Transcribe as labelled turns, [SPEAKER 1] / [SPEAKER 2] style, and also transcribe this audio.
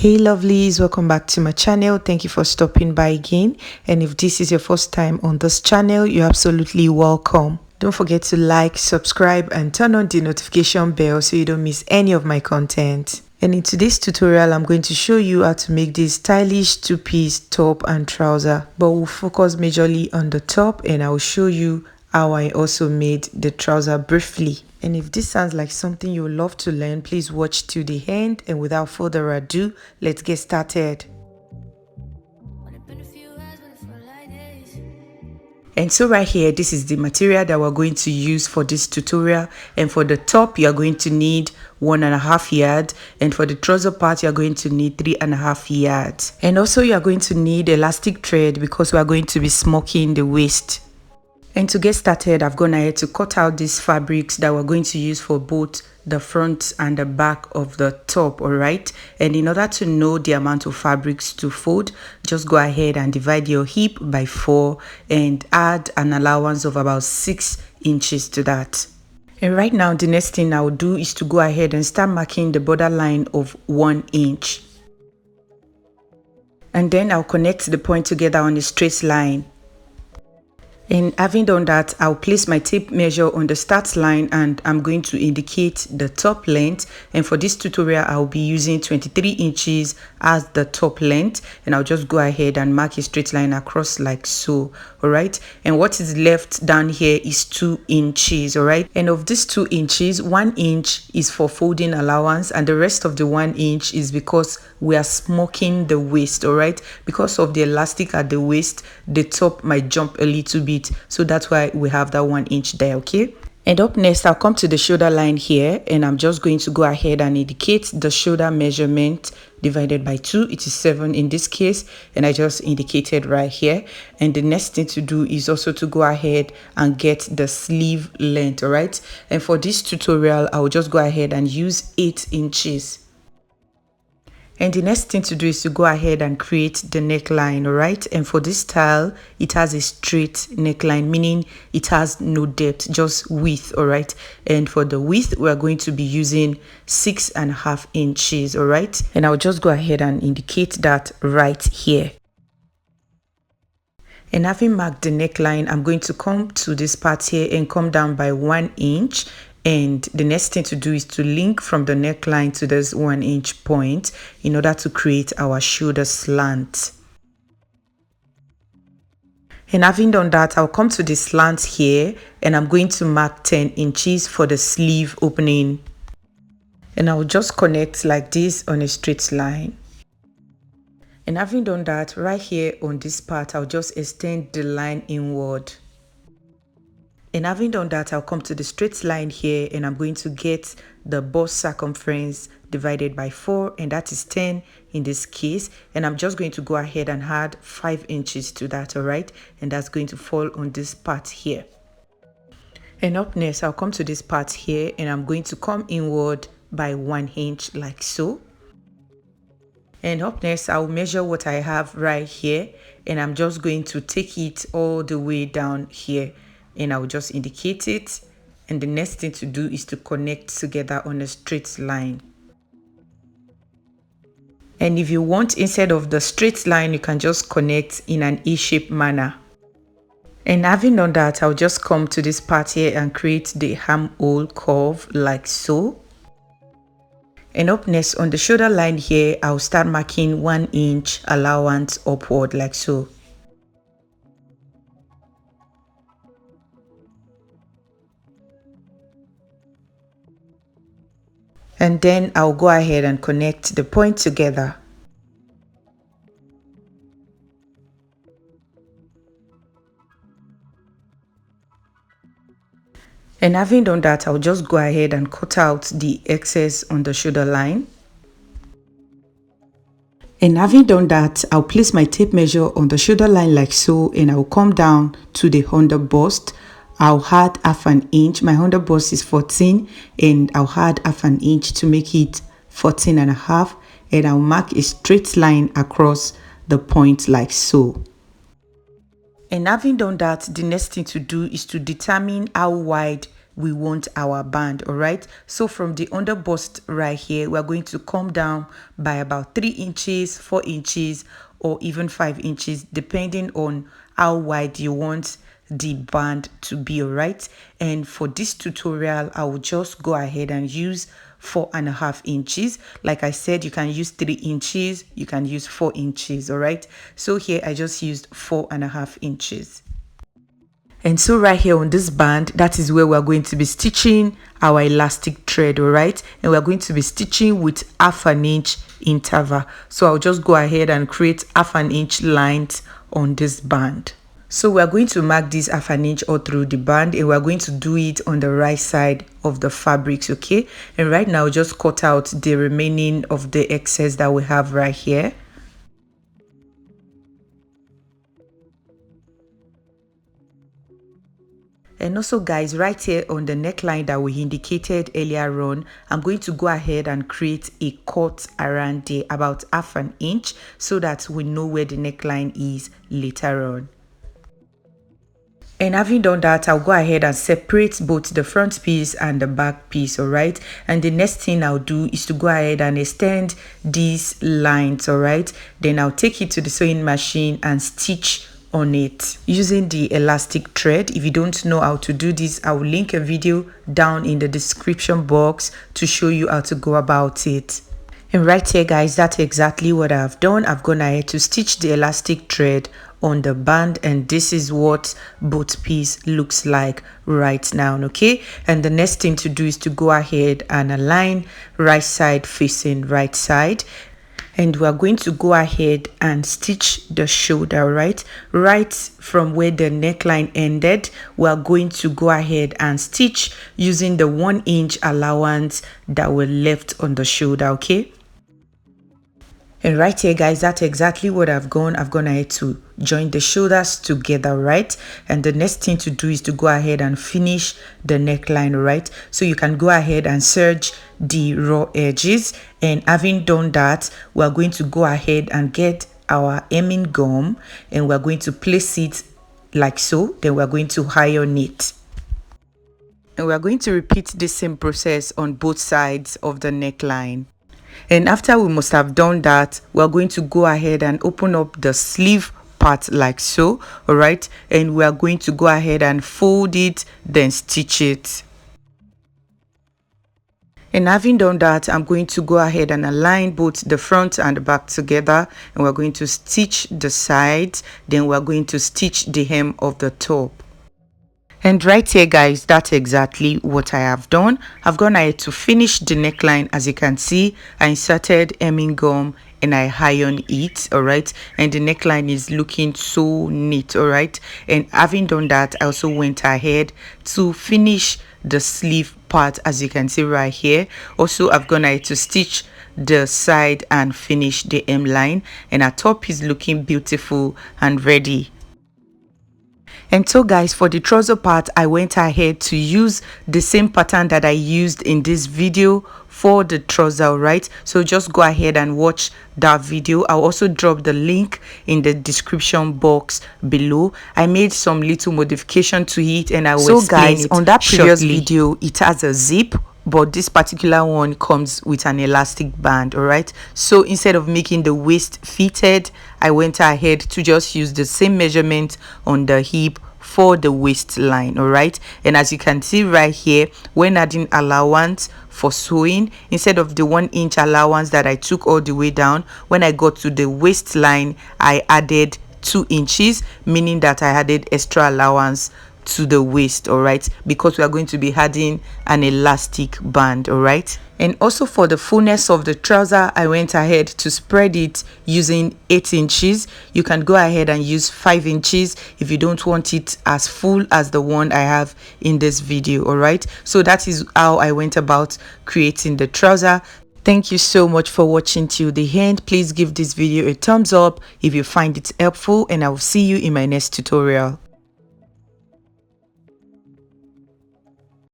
[SPEAKER 1] Hey lovelies, welcome back to my channel. Thank you for stopping by again, and if this is your first time on this channel, you're absolutely welcome. Don't forget to like, subscribe and turn on the notification bell so you don't miss any of my content. And in today's tutorial, I'm going to show you how to make this stylish two-piece top and trouser, but we'll focus majorly on the top, and I'll show you how I also made the trouser briefly. And if this sounds like something you would love to learn, please watch till the end, and without further ado, let's get started. And so right here, this is the material that we're going to use for this tutorial. And for the top, you're going to need 1.5 yards, and for the trouser part, you're going to need 3.5 yards. And also you're going to need elastic thread because we are going to be smocking the waist. And to get started, I've gone ahead to cut out these fabrics that we're going to use for both the front and the back of the top, alright? And in order to know the amount of fabrics to fold, just go ahead and divide your hip by 4 and add an allowance of about 6 inches to that. And right now, the next thing I'll do is to go ahead and start marking the borderline of 1 inch. And then I'll connect the point together on a straight line. And having done that, I'll place my tape measure on the start line, and I'm going to indicate the top length. And for this tutorial, I'll be using 23 inches as the top length, and I'll just go ahead and mark a straight line across like so. All right, and what is left down here is 2 inches. All right, and of these 2 inches, 1 inch is for folding allowance, and the rest of the 1 inch is because we are smocking the waist. All right, because of the elastic at the waist, the top might jump a little bit, so that's why we have that 1 inch there. Okay, and up next, I'll come to the shoulder line here, and I'm just going to go ahead and indicate the shoulder measurement divided by 2. It is 7 in this case, and I just indicated right here. And the next thing to do is also to go ahead and get the sleeve length. All right, and for this tutorial, I will just go ahead and use 8 inches. And the next thing to do is to go ahead and create the neckline. All right, and for this style, it has a straight neckline, meaning it has no depth, just width. All right, and for the width, we are going to be using 6.5 inches. All right, and I'll just go ahead and indicate that right here. And having marked the neckline, I'm going to come to this part here and come down by 1 inch. And the next thing to do is to link from the neckline to this 1 inch point in order to create our shoulder slant. And having done that, I'll come to the slant here, and I'm going to mark 10 inches for the sleeve opening. And I'll just connect like this on a straight line. And having done that, right here on this part, I'll just extend the line inward. And having done that, I'll come to the straight line here, and I'm going to get the bust circumference divided by 4, and that is 10 in this case. And I'm just going to go ahead and add 5 inches to that, all right? And that's going to fall on this part here. And up next, I'll come to this part here, and I'm going to come inward by 1 inch like so. And up next, I'll measure what I have right here, and I'm just going to take it all the way down here. And I will just indicate it, and the next thing to do is to connect together on a straight line. And if you want, instead of the straight line, you can just connect in an E-shaped manner. And having done that, I'll just come to this part here and create the armhole curve like so. And up next, on the shoulder line here, I'll start marking 1 inch allowance upward like so. And then I'll go ahead and connect the point together. And having done that, I'll just go ahead and cut out the excess on the shoulder line. And having done that, I'll place my tape measure on the shoulder line like so, and I'll come down to the under bust. I'll add half an inch. My under bust is 14, and I'll add half an inch to make it 14.5, and I'll mark a straight line across the point like so. And having done that, the next thing to do is to determine how wide we want our band. All right, so from the under bust right here, we're going to come down by about 3 inches, 4 inches, or even 5 inches, depending on how wide you want the band to be. All right, and for this tutorial I will just go ahead and use 4.5 inches. Like I said, you can use 3 inches, you can use 4 inches. All right, so here I just used 4.5 inches. And so right here on this band, that is where we're going to be stitching our elastic thread. All right, and we're going to be stitching with 1/2 inch interval. So I'll just go ahead and create 1/2 inch lines on this band. So we're going to mark this 1/2 inch all through the band, and we're going to do it on the right side of the fabrics. Okay, and right now just cut out the remaining of the excess that we have right here. And also guys, right here on the neckline that we indicated earlier on, I'm going to go ahead and create a cut around there about 1/2 inch, so that we know where the neckline is later on. And having done that, I'll go ahead and separate both the front piece and the back piece. All right, and the next thing I'll do is to go ahead and extend these lines. All right, then I'll take it to the sewing machine and stitch on it using the elastic thread. If you don't know how to do this, I will link a video down in the description box to show you how to go about it. And right here guys, that's exactly what I've done. I've gone ahead to stitch the elastic thread on the band, and this is what both piece looks like right now. Okay, and the next thing to do is to go ahead and align right side facing right side, and we are going to go ahead and stitch the shoulder. Right from where the neckline ended, we are going to go ahead and stitch using the 1 inch allowance that were left on the shoulder. Okay, and right here guys, that's exactly what I've gone ahead to join the shoulders together, right? And the next thing to do is to go ahead and finish the neckline. Right, so you can go ahead and serge the raw edges, and having done that, we're going to go ahead and get our hemming gum, and we're going to place it like so. Then we're going to iron it, and we're going to repeat the same process on both sides of the neckline. And after we must have done that, we're going to go ahead and open up the sleeve part like so. All right, and we are going to go ahead and fold it, then stitch it. And having done that, I'm going to go ahead and align both the front and the back together, and we're going to stitch the sides, then we're going to stitch the hem of the top. And right here guys, that's exactly what I have done. I've gone ahead to finish the neckline. As you can see, I inserted hemming gum and I iron it. All right, and the neckline is looking so neat. All right, and having done that, I also went ahead to finish the sleeve part. As you can see right here, also I've gone ahead to stitch the side and finish the hemline, and our top is looking beautiful and ready. And so guys, for the trouser part, I went ahead to use the same pattern that I used in this video for the trouser. Right, so just go ahead and watch that video. I'll also drop the link in the description box below. I made some little modification to it, and I will explain it. On that previous video, it has a zip, but this particular one comes with an elastic band. All right, so instead of making the waist fitted, I went ahead to just use the same measurement on the hip for the waistline. All right, and as you can see right here, when adding allowance for sewing, instead of the 1 inch allowance that I took all the way down, when I got to the waistline, I added 2 inches, meaning that I added extra allowance to the waist. All right, because we are going to be adding an elastic band. All right, and also for the fullness of the trouser, I went ahead to spread it using 8 inches. You can go ahead and use 5 inches if you don't want it as full as the one I have in this video. All right, so that is how I went about creating the trouser. Thank you so much for watching till the end. Please give this video a thumbs up if you find it helpful, and I will see you in my next tutorial.